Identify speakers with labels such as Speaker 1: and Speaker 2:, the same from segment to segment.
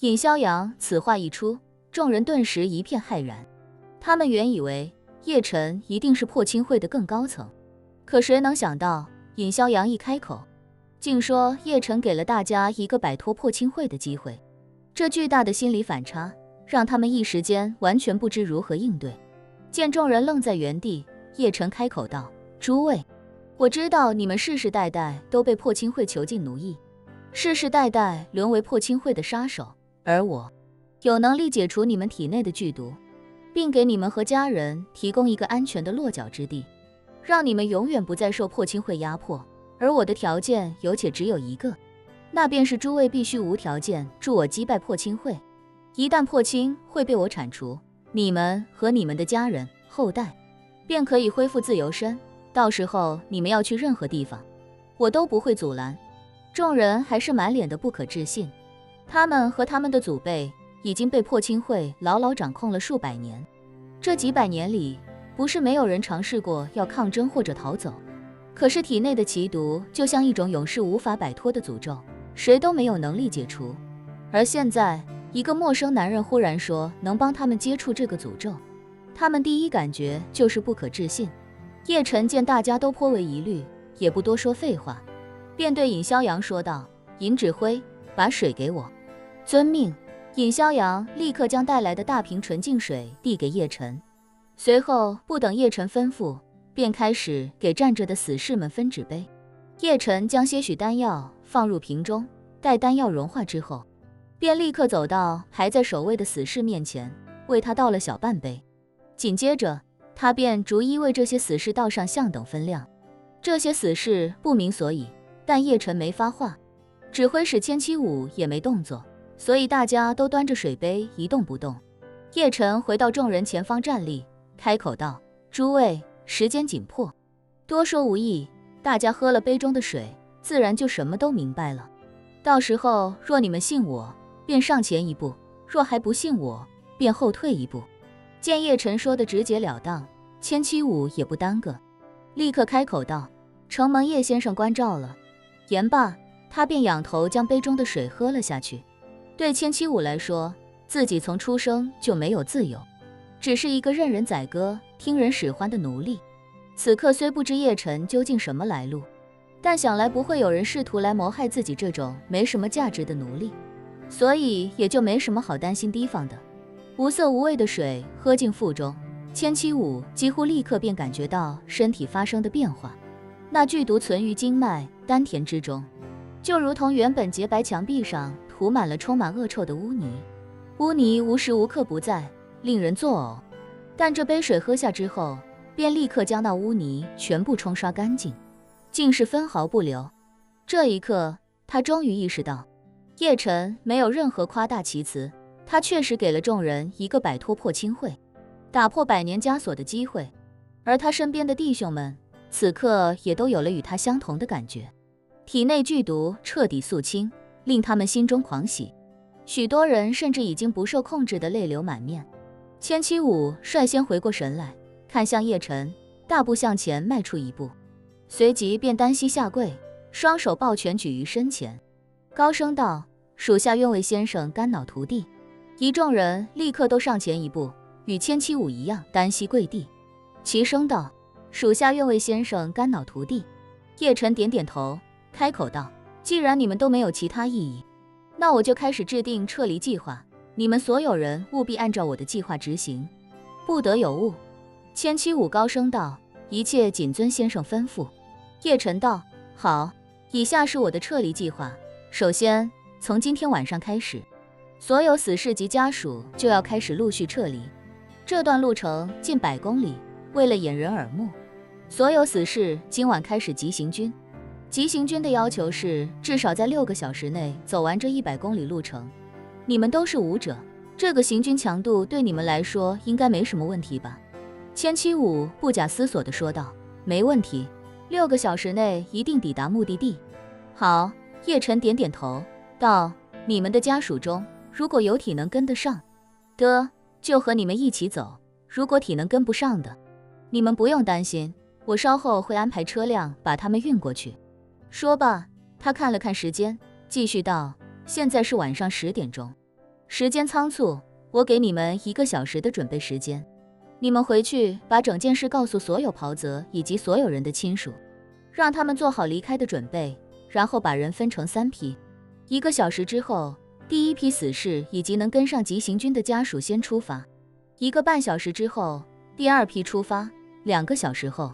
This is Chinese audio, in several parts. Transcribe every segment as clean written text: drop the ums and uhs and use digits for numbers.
Speaker 1: 尹逍阳此话一出，众人顿时一片骇然。他们原以为叶晨一定是破清会的更高层，可谁能想到尹逍阳一开口，竟说叶晨给了大家一个摆脱破清会的机会。这巨大的心理反差，让他们一时间完全不知如何应对。见众人愣在原地，叶晨开口道：“诸位，我知道你们世世代代都被破清会囚禁奴役，世世代代沦为破清会的杀手，而我有能力解除你们体内的剧毒，并给你们和家人提供一个安全的落脚之地，让你们永远不再受破清会压迫。而我的条件有且只有一个，那便是诸位必须无条件助我击败破清会。一旦破清会被我铲除，你们和你们的家人后代便可以恢复自由身，到时候你们要去任何地方，我都不会阻拦。”众人还是满脸的不可置信，他们和他们的祖辈已经被破清会牢牢掌控了数百年，这几百年里，不是没有人尝试过要抗争或者逃走，可是体内的奇毒就像一种永世无法摆脱的诅咒，谁都没有能力解除。而现在，一个陌生男人忽然说能帮他们接触这个诅咒，他们第一感觉就是不可置信。叶晨见大家都颇为疑虑，也不多说废话，便对尹逍阳说道：“尹指挥，把水给我。”遵命。尹逍阳立刻将带来的大瓶纯净水递给叶晨，随后不等叶晨吩咐，便开始给站着的死士们分纸杯。叶晨将些许丹药放入瓶中，待丹药融化之后，便立刻走到还在守卫的死士面前，为他倒了小半杯。紧接着，他便逐一为这些死士倒上相等分量。这些死士不明所以，但叶晨没发话，指挥使千七武也没动作，所以大家都端着水杯一动不动。叶晨回到众人前方站立，开口道：“诸位，时间紧迫，多说无益，大家喝了杯中的水，自然就什么都明白了。到时候若你们信我，便上前一步；若还不信我，便后退一步。”见叶晨说的直截了当，千七武也不耽搁，立刻开口道：“承蒙叶先生关照了。”言罢，他便仰头将杯中的水喝了下去。对千七武来说，自己从出生就没有自由，只是一个任人宰割、听人使唤的奴隶。此刻虽不知叶晨究竟什么来路，但想来不会有人试图来谋害自己这种没什么价值的奴隶，所以也就没什么好担心提防的。无色无味的水喝进腹中，千七武几乎立刻便感觉到身体发生的变化，那剧毒存于经脉、丹田之中，就如同原本洁白墙壁上涂满了充满恶臭的污泥，污泥无时无刻不在，令人作呕。但这杯水喝下之后，便立刻将那污泥全部冲刷干净，竟是分毫不留。这一刻，他终于意识到，叶晨没有任何夸大其词，他确实给了众人一个摆脱破清会、打破百年枷锁的机会，而他身边的弟兄们此刻也都有了与他相同的感觉，体内剧毒彻底肃清，令他们心中狂喜。许多人甚至已经不受控制的泪流满面。千七武率先回过神来，看向叶晨，大步向前迈出一步，随即便单膝下跪，双手抱拳举于身前，高声道：“属下愿为先生肝脑涂地。”一众人立刻都上前一步，与千七武一样单膝跪地，齐声道：“属下愿为先生肝脑涂地。”叶晨点点头，开口道：“既然你们都没有其他异议，那我就开始制定撤离计划，你们所有人务必按照我的计划执行，不得有误。”千七武高声道：“一切谨遵先生吩咐。”叶晨道：“好，以下是我的撤离计划。首先，从今天晚上开始，所有死士及家属就要开始陆续撤离。这段路程近100公里，为了掩人耳目，所有死士今晚开始急行军。急行军的要求是至少在6个小时内走完这100公里路程。你们都是武者，这个行军强度对你们来说应该没什么问题吧？”千七武不假思索地说道：“没问题，6个小时内一定抵达目的地。”好，叶晨点点头，道：“你们的家属中，如果有体能跟得上的，就和你们一起走；如果体能跟不上的，你们不用担心，我稍后会安排车辆把他们运过去。”说罢，他看了看时间，继续道：“现在是晚上10点钟，时间仓促，我给你们1个小时的准备时间。你们回去把整件事告诉所有袍泽以及所有人的亲属，让他们做好离开的准备，然后把人分成3批。1个小时之后，第1批死士以及能跟上急行军的家属先出发。1个半小时之后，第2批出发。2个小时后，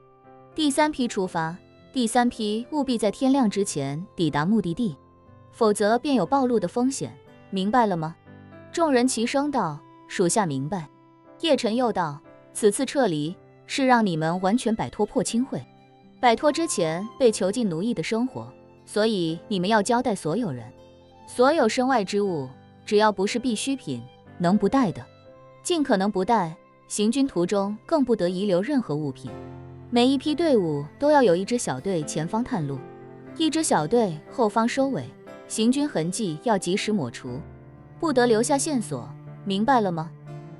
Speaker 1: 第3批出发。第3批务必在天亮之前抵达目的地，否则便有暴露的风险，明白了吗？众人齐声道：属下明白。叶晨又道：此次撤离是让你们完全摆脱破亲会，摆脱之前被囚禁奴役的生活，所以你们要交代所有人，所有身外之物，只要不是必需品，能不带的尽可能不带，行军途中更不得遗留任何物品。每一批队伍都要有1支小队前方探路，1支小队后方收尾，行军痕迹要及时抹除，不得留下线索，明白了吗？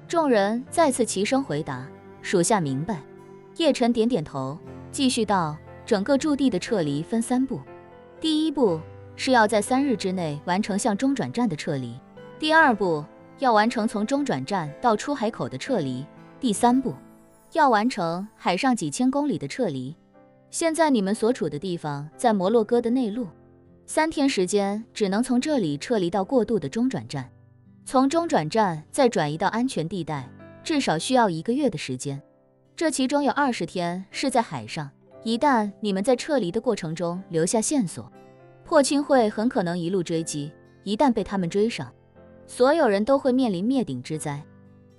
Speaker 1: 众人再次齐声回答：属下明白。叶晨点点头，继续道：整个驻地的撤离分3步，第1步是要在3日之内完成向中转站的撤离，第2步要完成从中转站到出海口的撤离，第3步要完成海上几千公里的撤离。现在你们所处的地方在摩洛哥的内陆，3天时间只能从这里撤离到过渡的中转站，从中转站再转移到安全地带，至少需要1个月的时间。这其中有20天是在海上，一旦你们在撤离的过程中留下线索，破亲会很可能一路追击，一旦被他们追上，所有人都会面临灭顶之灾。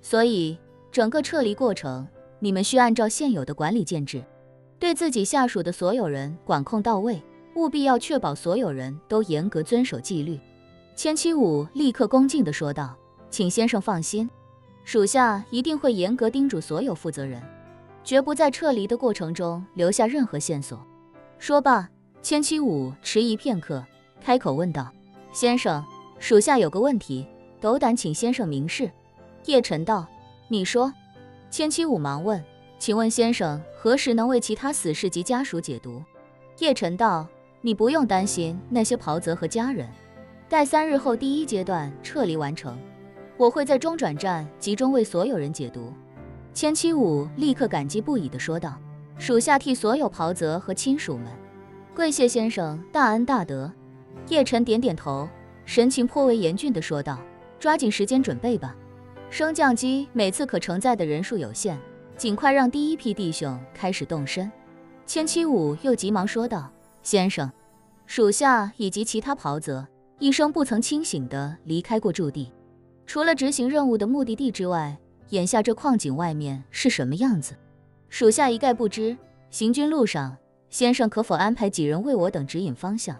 Speaker 1: 所以整个撤离过程，你们需按照现有的管理建制，对自己下属的所有人管控到位，务必要确保所有人都严格遵守纪律。千七武立刻恭敬地说道：请先生放心，属下一定会严格叮嘱所有负责人，绝不在撤离的过程中留下任何线索。说罢，千七武迟疑片刻，开口问道：先生，属下有个问题，斗胆请先生明示。叶晨道：你说。千七武忙问：请问先生何时能为其他死士及家属解毒？叶晨道：你不用担心那些袍泽和家人，待3日后第1阶段撤离完成，我会在中转站集中为所有人解毒。千七武立刻感激不已地说道：属下替所有袍泽和亲属们跪谢先生大恩大德。叶晨点点头，神情颇为严峻地说道：抓紧时间准备吧，升降机每次可承载的人数有限，尽快让第1批弟兄开始动身。千七武又急忙说道：先生，属下以及其他袍泽一生不曾清醒地离开过驻地，除了执行任务的目的地之外，眼下这矿井外面是什么样子，属下一概不知。行军路上，先生可否安排几人为我等指引方向？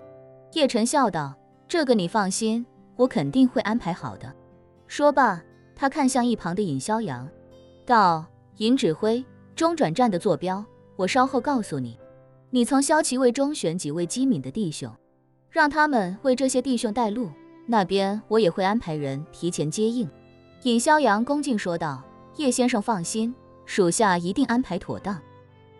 Speaker 1: 叶晨笑道：这个你放心，我肯定会安排好的。说罢，他看向一旁的尹逍阳，道：尹指挥，中转站的坐标我稍后告诉你，你从骁骑卫中选几位机敏的弟兄，让他们为这些弟兄带路，那边我也会安排人提前接应。尹逍阳恭敬说道：叶先生放心，属下一定安排妥当。